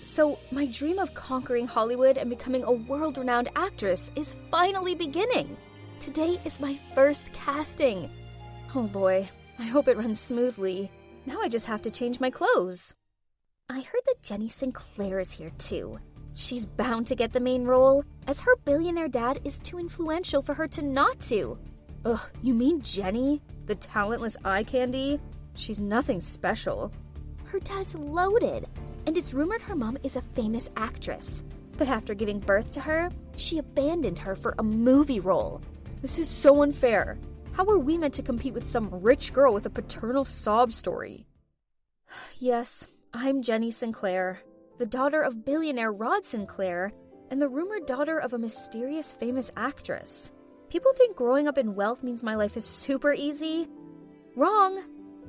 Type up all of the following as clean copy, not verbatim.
So my dream of conquering Hollywood and becoming a world-renowned actress is finally beginning. Today is my first casting. Oh boy, I hope it runs smoothly. Now I just have to change my clothes. I heard that Jenny Sinclair is here too. She's bound to get the main role, as her billionaire dad is too influential for her to not to. Ugh, you mean Jenny? The talentless eye candy? She's nothing special. Her dad's loaded, and it's rumored her mom is a famous actress. But after giving birth to her, she abandoned her for a movie role. This is so unfair. How are we meant to compete with some rich girl with a paternal sob story? Yes, I'm Jenny Sinclair, the daughter of billionaire Rod Sinclair, and the rumored daughter of a mysterious famous actress. People think growing up in wealth means my life is super easy. Wrong!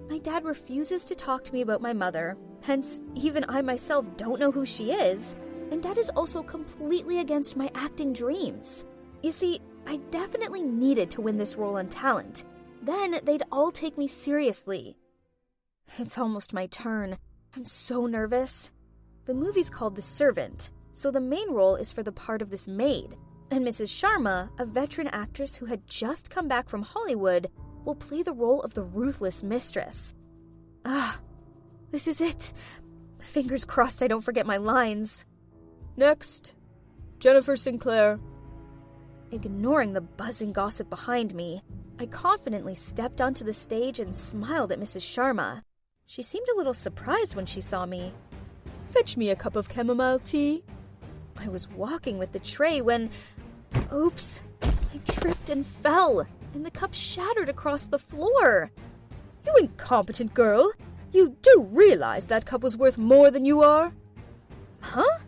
My dad refuses to talk to me about my mother, hence even I myself don't know who she is, and Dad is also completely against my acting dreams. You see, I definitely needed to win this role on talent. Then they'd all take me seriously. It's almost my turn. I'm so nervous. The movie's called The Servant, so the main role is for the part of this maid. And Mrs. Sharma, a veteran actress who had just come back from Hollywood, will play the role of the ruthless mistress. This is it. Fingers crossed I don't forget my lines. Next, Jennifer Sinclair. Ignoring the buzzing gossip behind me, I confidently stepped onto the stage and smiled at Mrs. Sharma. She seemed a little surprised when she saw me. Fetch me a cup of chamomile tea. I was walking with the tray when... Oops! I tripped and fell, and the cup shattered across the floor. You incompetent girl! You do realize that cup was worth more than you are? Huh?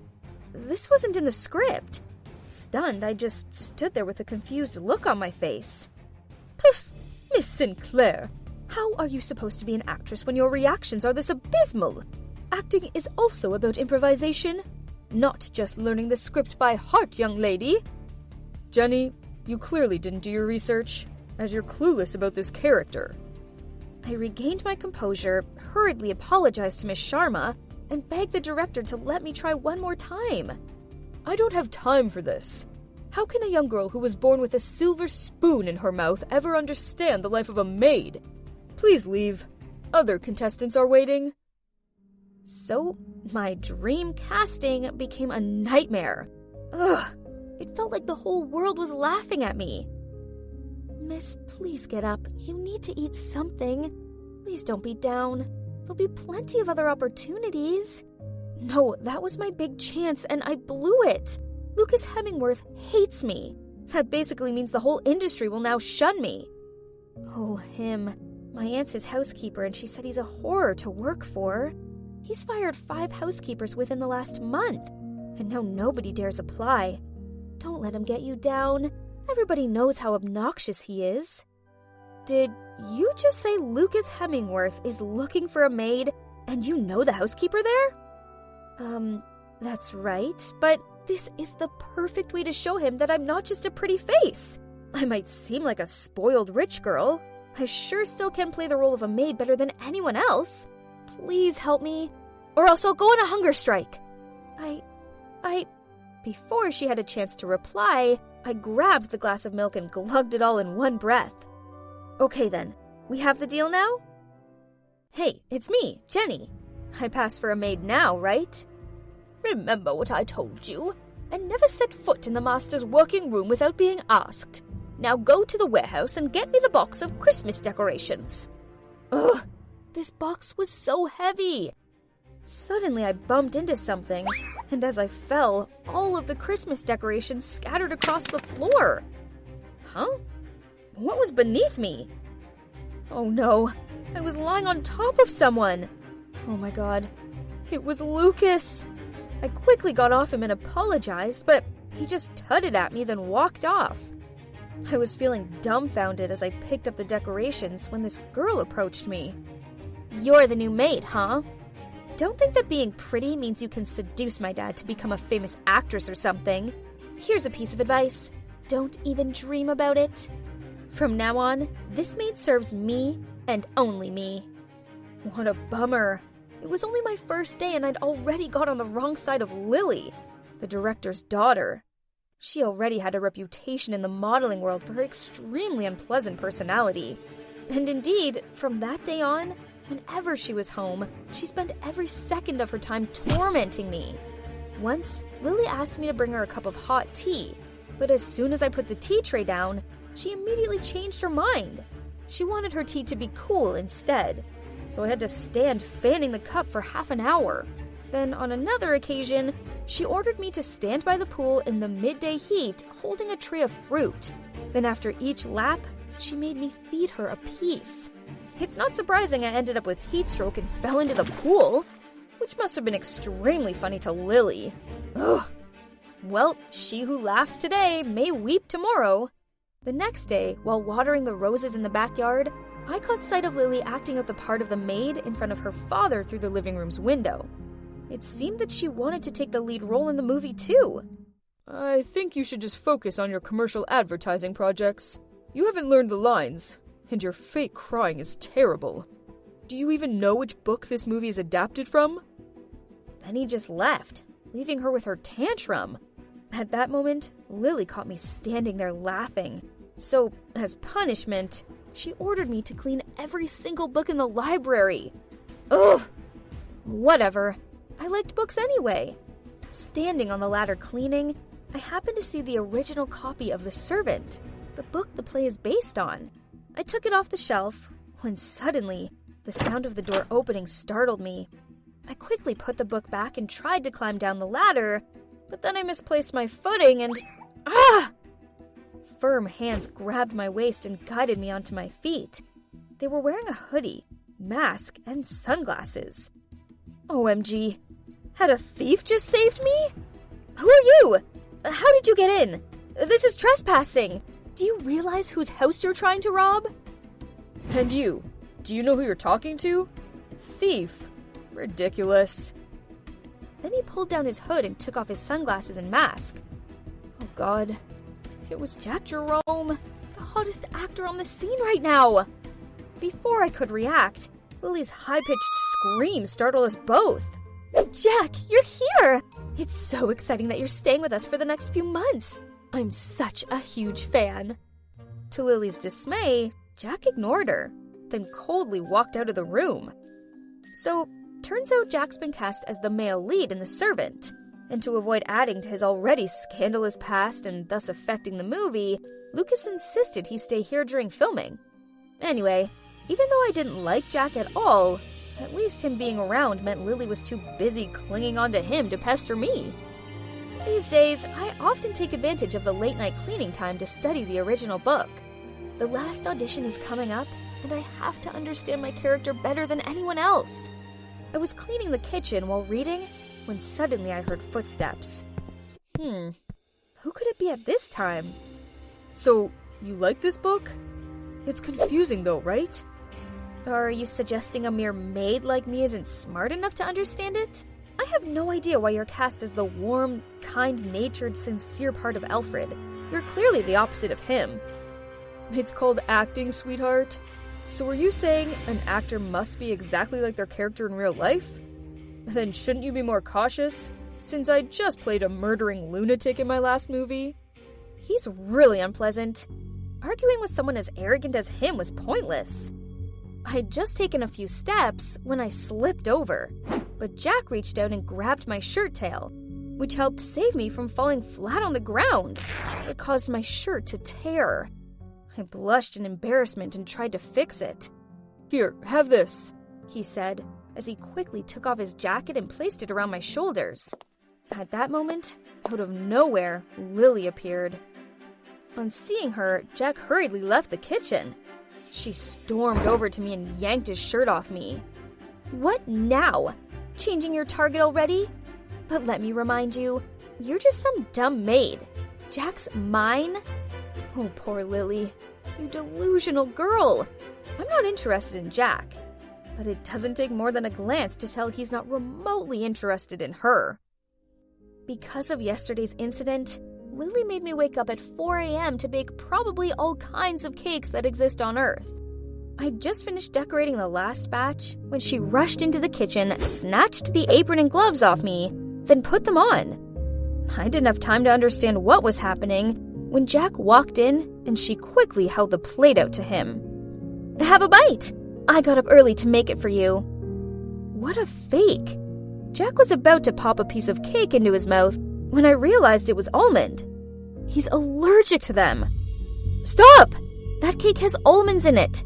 This wasn't in the script. Stunned, I just stood there with a confused look on my face. Poof! Miss Sinclair, how are you supposed to be an actress when your reactions are this abysmal? Acting is also about improvisation, not just learning the script by heart, young lady. Jenny, you clearly didn't do your research, as you're clueless about this character. I regained my composure, hurriedly apologized to Miss Sharma, and begged the director to let me try one more time. I don't have time for this. How can a young girl who was born with a silver spoon in her mouth ever understand the life of a maid? Please leave. Other contestants are waiting. So, my dream casting became a nightmare. Ugh, it felt like the whole world was laughing at me. Miss, please get up. You need to eat something. Please don't be down. There'll be plenty of other opportunities. No, that was my big chance, and I blew it. Lucas Hemingworth hates me. That basically means the whole industry will now shun me. Oh, him. My aunt's his housekeeper, and she said he's a horror to work for. He's fired 5 housekeepers within the last month, and now nobody dares apply. Don't let him get you down. Everybody knows how obnoxious he is. Did you just say Lucas Hemingworth is looking for a maid, and you know the housekeeper there? That's right, but this is the perfect way to show him that I'm not just a pretty face. I might seem like a spoiled rich girl. I sure still can play the role of a maid better than anyone else. Please help me, or else I'll go on a hunger strike. Before she had a chance to reply, I grabbed the glass of milk and glugged it all in one breath. Okay then, we have the deal now? Hey, it's me, Jenny. I pass for a maid now, right? Remember what I told you, and never set foot in the master's working room without being asked. Now go to the warehouse and get me the box of Christmas decorations. Ugh, this box was so heavy. Suddenly I bumped into something, and as I fell, all of the Christmas decorations scattered across the floor. Huh? What was beneath me? Oh no, I was lying on top of someone. Oh my god, it was Lucas. I quickly got off him and apologized, but he just tutted at me, then walked off. I was feeling dumbfounded as I picked up the decorations when this girl approached me. You're the new maid, huh? Don't think that being pretty means you can seduce my dad to become a famous actress or something. Here's a piece of advice. Don't even dream about it. From now on, this maid serves me and only me. What a bummer. It was only my first day and I'd already got on the wrong side of Lily, the director's daughter. She already had a reputation in the modeling world for her extremely unpleasant personality. And indeed, from that day on, whenever she was home, she spent every second of her time tormenting me. Once, Lily asked me to bring her a cup of hot tea, but as soon as I put the tea tray down, she immediately changed her mind. She wanted her tea to be cool instead, so I had to stand fanning the cup for half an hour. Then, on another occasion, she ordered me to stand by the pool in the midday heat holding a tray of fruit. Then after each lap, she made me feed her a piece. It's not surprising I ended up with heat stroke and fell into the pool, which must have been extremely funny to Lily. Ugh. Well, she who laughs today may weep tomorrow. The next day, while watering the roses in the backyard, I caught sight of Lily acting out the part of the maid in front of her father through the living room's window. It seemed that she wanted to take the lead role in the movie too. I think you should just focus on your commercial advertising projects. You haven't learned the lines, and your fake crying is terrible. Do you even know which book this movie is adapted from? Then he just left, leaving her with her tantrum. At that moment, Lily caught me standing there laughing. So, as punishment, she ordered me to clean every single book in the library. Ugh! Whatever. I liked books anyway. Standing on the ladder cleaning, I happened to see the original copy of The Servant, the book the play is based on. I took it off the shelf, when suddenly, the sound of the door opening startled me. I quickly put the book back and tried to climb down the ladder, but then I misplaced my footing and... Ah! Firm hands grabbed my waist and guided me onto my feet. They were wearing a hoodie, mask, and sunglasses. OMG. Had a thief just saved me? Who are you? How did you get in? This is trespassing. Do you realize whose house you're trying to rob? And you, do you know who you're talking to? Thief. Ridiculous. Then he pulled down his hood and took off his sunglasses and mask. Oh God. It was Jack Jerome, the hottest actor on the scene right now. Before I could react, Lily's high-pitched scream startled us both. Jack, you're here! It's so exciting that you're staying with us for the next few months. I'm such a huge fan. To Lily's dismay, Jack ignored her, then coldly walked out of the room. So, turns out Jack's been cast as the male lead in The Servant. And to avoid adding to his already scandalous past and thus affecting the movie, Lucas insisted he stay here during filming. Anyway, even though I didn't like Jack at all, at least him being around meant Lily was too busy clinging onto him to pester me. These days, I often take advantage of the late-night cleaning time to study the original book. The last audition is coming up, and I have to understand my character better than anyone else. I was cleaning the kitchen while reading, when suddenly I heard footsteps. Who could it be at this time? So, you like this book? It's confusing though, right? Are you suggesting a mere maid like me isn't smart enough to understand it? I have no idea why you're cast as the warm, kind-natured, sincere part of Alfred. You're clearly the opposite of him. It's called acting, sweetheart. So are you saying an actor must be exactly like their character in real life? Then shouldn't you be more cautious, since I just played a murdering lunatic in my last movie? He's really unpleasant. Arguing with someone as arrogant as him was pointless. I'd just taken a few steps when I slipped over, but Jack reached out and grabbed my shirt tail, which helped save me from falling flat on the ground. It caused my shirt to tear. I blushed in embarrassment and tried to fix it. Here, have this, he said, as he quickly took off his jacket and placed it around my shoulders. At that moment, out of nowhere, Lily appeared. On seeing her, Jack hurriedly left the kitchen. She stormed over to me and yanked his shirt off me. What now? Changing your target already? But let me remind you, you're just some dumb maid. Jack's mine? Oh, poor Lily. You delusional girl. I'm not interested in Jack. But it doesn't take more than a glance to tell he's not remotely interested in her. Because of yesterday's incident, Lily made me wake up at 4 a.m. to bake probably all kinds of cakes that exist on Earth. I'd just finished decorating the last batch when she rushed into the kitchen, snatched the apron and gloves off me, then put them on. I didn't have time to understand what was happening when Jack walked in and she quickly held the plate out to him. "Have a bite! I got up early to make it for you." What a fake! Jack was about to pop a piece of cake into his mouth when I realized it was almond. He's allergic to them. "Stop! That cake has almonds in it.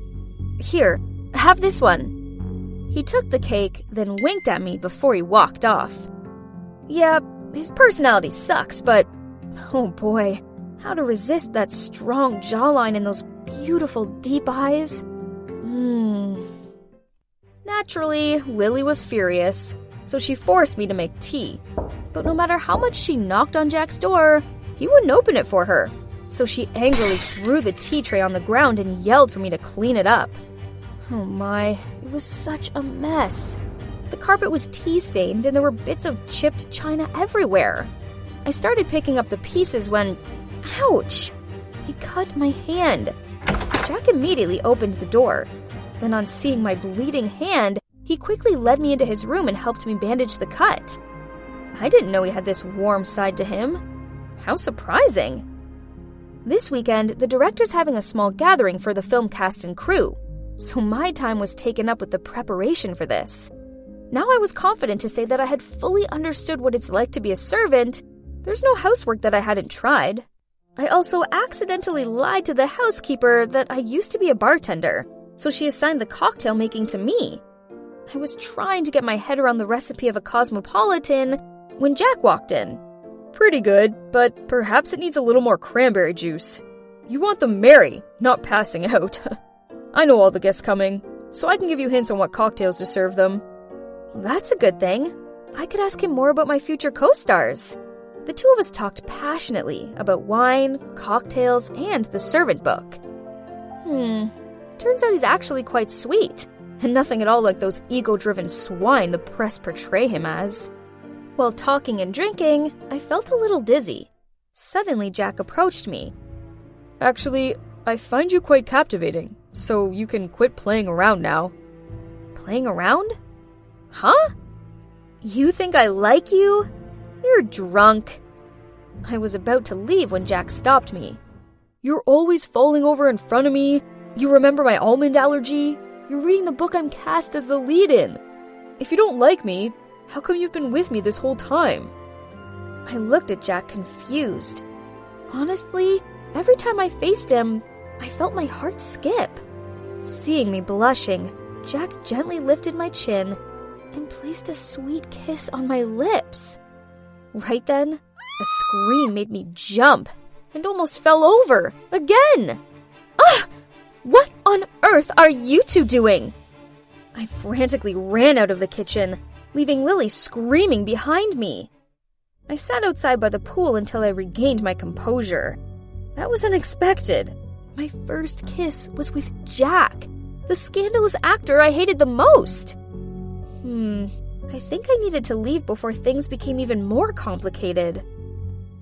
Here, have this one." He took the cake, then winked at me before he walked off. Yeah, his personality sucks, but oh boy, how to resist that strong jawline and those beautiful deep eyes? Naturally, Lily was furious, so she forced me to make tea. But no matter how much she knocked on Jack's door, he wouldn't open it for her. So she angrily threw the tea tray on the ground and yelled for me to clean it up. Oh my, it was such a mess. The carpet was tea-stained and there were bits of chipped china everywhere. I started picking up the pieces when, ouch! He cut my hand. Jack immediately opened the door. Then on seeing my bleeding hand, he quickly led me into his room and helped me bandage the cut. I didn't know he had this warm side to him. How surprising! This weekend, the director's having a small gathering for the film cast and crew, so my time was taken up with the preparation for this. Now I was confident to say that I had fully understood what it's like to be a servant. There's no housework that I hadn't tried. I also accidentally lied to the housekeeper that I used to be a bartender, so she assigned the cocktail making to me. I was trying to get my head around the recipe of a cosmopolitan when Jack walked in. Pretty good, but perhaps it needs a little more cranberry juice. You want them merry, not passing out. I know all the guests coming, so I can give you hints on what cocktails to serve them. That's a good thing. I could ask him more about my future co-stars. The two of us talked passionately about wine, cocktails, and the servant book. Turns out he's actually quite sweet, and nothing at all like those ego-driven swine the press portray him as. While talking and drinking, I felt a little dizzy. Suddenly, Jack approached me. Actually, I find you quite captivating, so you can quit playing around now. Playing around? Huh? You think I like you? You're drunk. I was about to leave when Jack stopped me. You're always falling over in front of me. You remember my almond allergy? You're reading the book I'm cast as the lead in. If you don't like me, how come you've been with me this whole time? I looked at Jack confused. Honestly, every time I faced him, I felt my heart skip. Seeing me blushing, Jack gently lifted my chin and placed a sweet kiss on my lips. Right then, a scream made me jump and almost fell over again. Ah! What on earth are you two doing? I frantically ran out of the kitchen, leaving Lily screaming behind me. I sat outside by the pool until I regained my composure. That was unexpected. My first kiss was with Jack, the scandalous actor I hated the most. I think I needed to leave before things became even more complicated.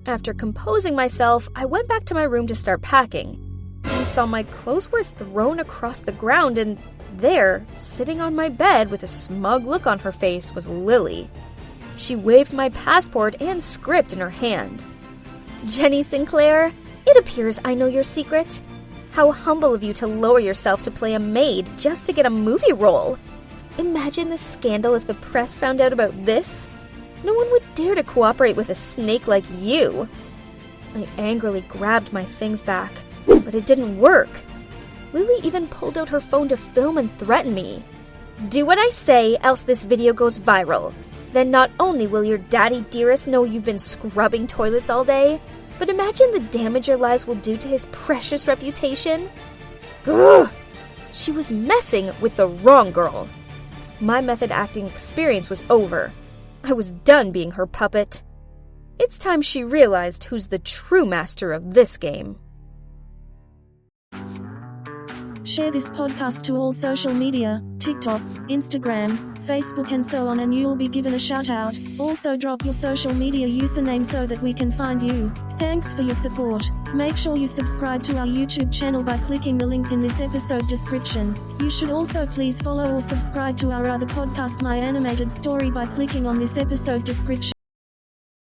After composing myself, I went back to my room to start packing. I saw my clothes were thrown across the ground, and there, sitting on my bed with a smug look on her face, was Lily. She waved my passport and script in her hand. Jenny Sinclair, it appears I know your secret. How humble of you to lower yourself to play a maid just to get a movie role. Imagine the scandal if the press found out about this. No one would dare to cooperate with a snake like you. I angrily grabbed my things back, but it didn't work. Lily even pulled out her phone to film and threaten me. Do what I say, else this video goes viral. Then not only will your daddy dearest know you've been scrubbing toilets all day, but imagine the damage your lies will do to his precious reputation. Ugh! She was messing with the wrong girl. My method acting experience was over. I was done being her puppet. It's time she realized who's the true master of this game. Share this podcast to all social media, TikTok, Instagram, Facebook and so on, and you'll be given a shout out. Also drop your social media username so that we can find you. Thanks for your support. Make sure you subscribe to our YouTube channel by clicking the link in this episode description. You should also please follow or subscribe to our other podcast, My Animated Story, by clicking on this episode description.